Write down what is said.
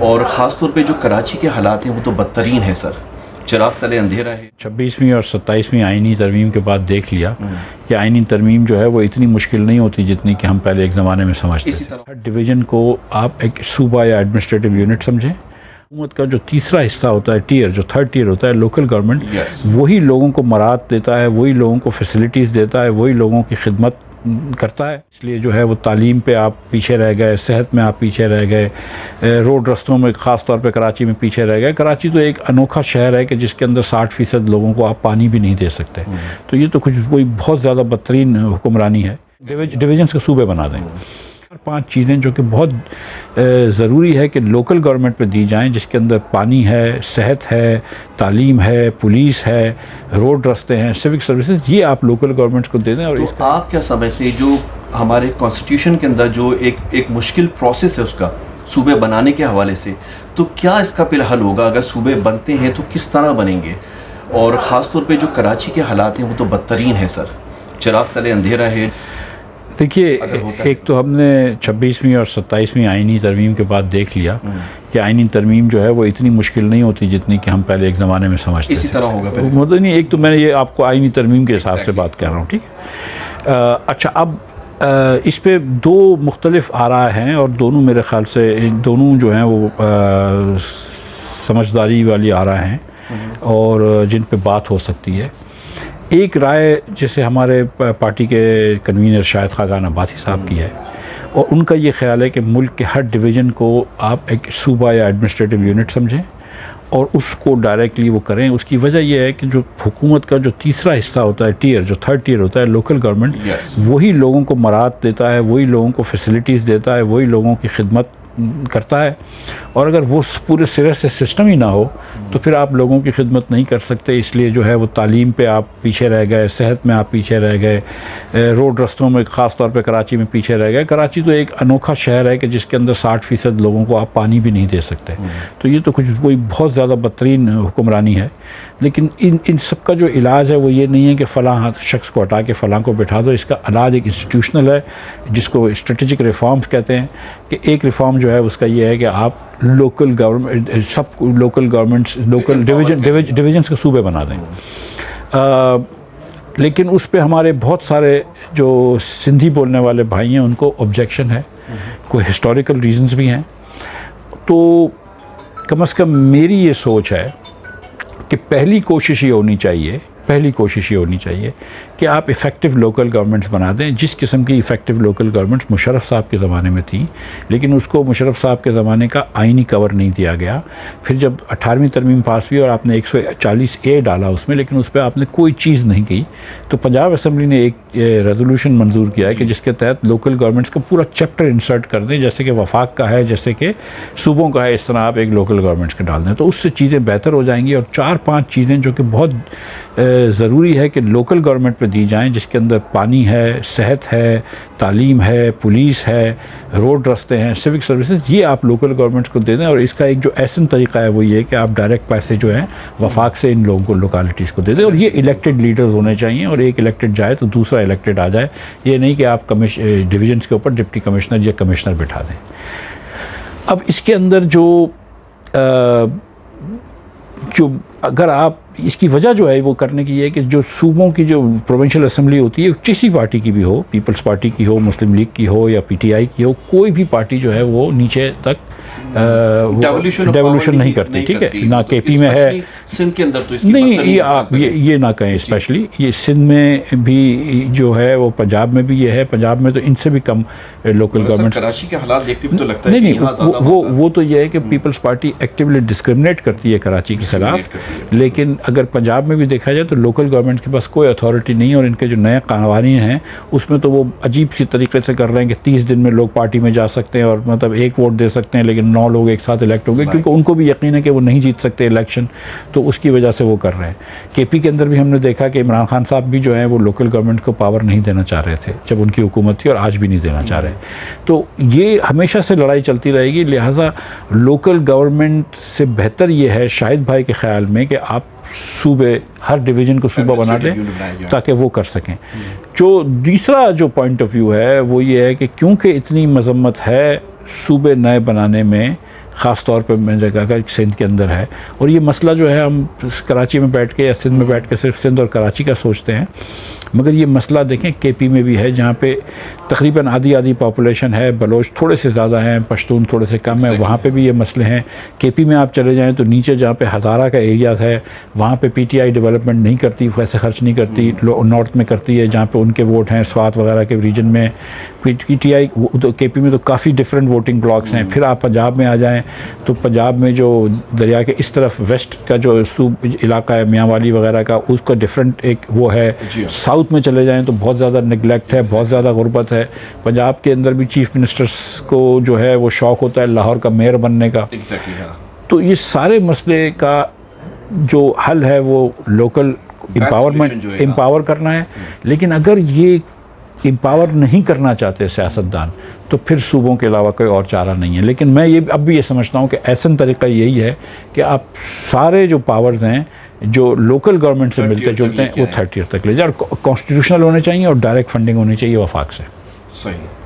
और ख़ास तौर पे जो कराची के हालात हैं वो तो बदतरीन है सर, चिराग तले अंधेरा है। 26वीं और 27वीं आइनी तरमीम के बाद देख लिया कि आइनी तरमीम जो है वो इतनी मुश्किल नहीं होती जितनी कि हम पहले एक ज़माने में समझते इसी थे। तरह हर डिवीज़न को आप एक सूबा या एडमिनिस्ट्रेटिव यूनिट समझें। हुकूमत का जो तीसरा हिस्सा होता है, टियर, जो थर्ड टियर होता है, लोकल गवर्नमेंट, वही लोगों को मराहत देता है, वही लोगों को फैसिलिटीज़ देता है, वही लोगों की खिदमत करता है। इसलिए जो है वो तालीम पे आप पीछे रह गए, सेहत में आप पीछे रह गए, रोड रस्तों में ख़ास तौर पे कराची में पीछे रह गए। कराची तो एक अनोखा शहर है कि जिसके अंदर 60% लोगों को आप पानी भी नहीं दे सकते। तो ये तो कुछ कोई बहुत ज़्यादा बदतरीन हुक्मरानी है। डिवीजन्स के सूबे बना दें। 5 चीज़ें जो कि बहुत ज़रूरी है कि लोकल गवर्नमेंट पे दी जाएं, जिसके अंदर पानी है, सेहत है, तालीम है, पुलिस है, रोड रास्ते हैं, सिविक सर्विसेज, ये आप लोकल गवर्नमेंट्स को दे दें। और तो इसका आप क्या समझते हैं जो हमारे कॉन्स्टिट्यूशन के अंदर जो एक मुश्किल प्रोसेस है उसका सूबे बनाने के हवाले से, तो क्या इसका फिर हल होगा? अगर सूबे बनते हैं तो किस तरह बनेंगे? और ख़ास तौर पे जो कराची के हालात हैं वो तो बदतरीन है सर, चिराग तले अंधेरा है। देखिए, एक तो हमने 26वीं और 27वीं आइनी तरमीम के बाद देख लिया कि आइनी तरमीम जो है वो इतनी मुश्किल नहीं होती जितनी कि हम पहले एक ज़माने में समझते थे। इसी तरह होगा फिर। मतलब नहीं, एक तो मैंने ये आपको आइनी तरमीम के हिसाब से बात कर रहा हूँ, ठीक है। अच्छा, अब इस पे 2 मुख्तलिफ आरा हैं और दोनों मेरे ख़्याल से दोनों जो हैं वो समझदारी वाली आरा हैं और जिन पे बात हो सकती है। एक राय जैसे हमारे पार्टी के कन्वीनर शाहिद खाकान अब्बासी साहब की है और उनका ये ख्याल है कि मुल्क के हर डिवीज़न को आप एक सूबा या एडमिनिस्ट्रेटिव यूनिट समझें और उसको डायरेक्टली वो करें। उसकी वजह यह है कि जो हुकूमत का जो तीसरा हिस्सा होता है, टियर, जो थर्ड टियर होता है, लोकल गवर्नमेंट, वही लोगों को मराहत देता है, वही लोगों को फैसिलिटीज़ देता है, वही लोगों की खिदमत करता है। और अगर वो पूरे सिरे से सिस्टम ही ना हो तो फिर आप लोगों की खिदमत नहीं कर सकते। इसलिए जो है वो तालीम पे आप पीछे रह गए, सेहत में आप पीछे रह गए, रोड रस्तों में ख़ास तौर पे कराची में पीछे रह गए। कराची तो एक अनोखा शहर है कि जिसके अंदर 60% लोगों को आप पानी भी नहीं दे सकते। तो ये तो कुछ कोई बहुत ज़्यादा बदतरीन हुक्मरानी है। लेकिन इन सब का जो इलाज है वो ये नहीं है कि फ़लाँ शख्स को हटा के फ़लाँ को बिठा दो। इसका इलाज एक इंस्टीट्यूशनल है जिसको स्ट्रेटेजिक रिफॉर्म्स कहते हैं। कि एक रिफॉर्म जो है उसका ये है कि आप लोकल गवर्नमेंट, सब लोकल गवर्नमेंट्स, लोकल डिवीजन्स के सूबे बना दें। लेकिन उस पे हमारे बहुत सारे जो सिंधी बोलने वाले भाई हैं उनको ऑब्जेक्शन है, कोई हिस्टोरिकल रीजंस भी हैं। तो कम से कम मेरी ये सोच है कि पहली कोशिश ये होनी चाहिए कि आप इफ़ेक्टिव लोकल गवर्नमेंट्स बना दें। जिस किस्म की इफ़ेक्टिव लोकल गवर्नमेंट्स मुशर्रफ साहब के ज़माने में थी, लेकिन उसको मुशर्रफ साहब के ज़माने का आइनी कवर नहीं दिया गया। फिर जब 18वीं तरमीम पास हुई और आपने 140A डाला उसमें, लेकिन उस पर आपने कोई चीज़ नहीं की, तो पंजाब असम्बली ने एक रेजोल्यूशन मंजूर किया है कि जिसके तहत लोकल गवर्नमेंट्स का पूरा चैप्टर इंसर्ट कर दें, जैसे कि वफाक का है, जैसे कि सूबों का है, इस तरह आप एक लोकल गवर्नमेंट्स के डाल दें। तो उससे चीज़ें बेहतर हो जाएंगी। और 4-5 चीज़ें जो कि बहुत ज़रूरी है कि लोकल गवर्नमेंट पे दी जाएं, जिसके अंदर पानी है, सेहत है, तालीम है, पुलिस है, रोड रास्ते हैं, सिविक सर्विसेज, ये आप लोकल गवर्नमेंट्स को दे दें। और इसका एक जो ऐसा तरीका है वो ये कि आप डायरेक्ट पैसे जो हैं वफाक से इन लोगों को, लोकालिटीज़ को दे दें। और ये इलेक्टेड लीडर्स होने चाहिए और एक इलेक्टेड जाए तो दूसरा इलेक्टेड आ जाए। ये नहीं कि आप डिवीजन्स के ऊपर डिप्टी कमिश्नर या कमिश्नर बिठा दें। अब इसके अंदर जो अगर आप इसकी वजह जो है वो करने की है कि जो सूबों की जो प्रोविंशियल असेंबली होती है, किसी पार्टी की भी हो, पीपल्स पार्टी की हो, मुस्लिम लीग की हो या PTI की हो, कोई भी पार्टी जो है वो नीचे तक डेवोल्यूशन नहीं करती, ठीक है। ना KP में है, सिंध के अंदर तो इसकी नहीं, ये आप ये ना कहें। स्पेशली ये सिंध में भी जो है वो, पंजाब में भी ये है। पंजाब में तो इनसे भी कम लोकल गवर्नमेंट। कराची के हालात देखते हुए तो लगता है नहीं, वो तो ये है कि पीपल्स पार्टी एक्टिवली डिस्क्रिमिनेट करती है कराची के खिलाफ। लेकिन अगर पंजाब में भी देखा जाए तो लोकल गवर्नमेंट के पास कोई अथॉरिटी नहीं है। और इनके जो नए कानून हैं उसमें तो वो अजीब सी तरीके से कर रहे हैं कि 30 दिन में लोग पार्टी में जा सकते हैं और मतलब 1 वोट दे सकते हैं, लेकिन 9 लोग एक साथ इलेक्ट होंगे, क्योंकि उनको भी यकीन है कि वो नहीं जीत सकते इलेक्शन। तो उसकी वजह से वो कर रहे हैं। KP के अंदर भी हमने देखा कि इमरान खान साहब भी जो है वो लोकल गवर्नमेंट को पावर नहीं देना चाह रहे थे जब उनकी हुकूमत थी, और आज भी नहीं देना चाह रहे। तो ये हमेशा से लड़ाई चलती रहेगी। लिहाजा लोकल गवर्नमेंट से बेहतर ये है शाहिद भाई के ख्याल में कि आप सूबे, हर डिवीज़न को सूबा बना दें ताकि वो कर सकें। जो दूसरा जो पॉइंट ऑफ व्यू है वो ये है कि क्योंकि इतनी मजम्मत है सूबे नए बनाने में, ख़ास तौर पे मैं जगह का सिंध के अंदर है। और ये मसला जो है हम कराची में बैठ के या सिंध में बैठ के सिर्फ सिंध और कराची का सोचते हैं, मगर ये मसला देखें केपी में भी है, जहाँ पे तकरीबन आधी पॉपुलेशन है, बलोच थोड़े से ज़्यादा हैं, पश्तून थोड़े से कम है, वहाँ पे भी ये मसले हैं। केपी में आप चले जाएँ तो नीचे जहाँ पे हज़ारा का एरिया है वहाँ पे पीटीआई डेवलपमेंट नहीं करती, पैसे खर्च नहीं करती, नॉर्थ में करती है जहाँ पे उनके वोट हैं, स्वात वगैरह के रीजन में। पीटीआई तो केपी में तो काफ़ी डिफरेंट वोटिंग ब्लॉक्स हैं। फिर आप पंजाब में आ जाएँ तो पंजाब में जो दरिया के इस तरफ वेस्ट का जो इलाका है मियांवाली वगैरह का, उसका डिफरेंट एक वो है। साउथ में चले जाएँ तो बहुत ज़्यादा निगलेक्ट है, बहुत ज़्यादा गुर्बत है। पंजाब के अंदर भी चीफ मिनिस्टर्स को जो है वो शौक़ होता है लाहौर का मेयर बनने का। तो ये सारे मसले का जो हल है वो लोकल एम्पावर करना है। लेकिन अगर ये एम्पावर नहीं करना चाहते सियासतदान तो फिर सूबों के अलावा कोई और चारा नहीं है। लेकिन मैं ये अब भी ये समझता हूँ कि ऐसा तरीका यही है कि आप सारे जो पावर्स हैं जो लोकल गवर्नमेंट से मिलते जुलते हैं वो 30 तक ले जाए, और कॉन्स्टिट्यूशनल होने चाहिए और डायरेक्ट फंडिंग होनी चाहिए वफाक से। सही।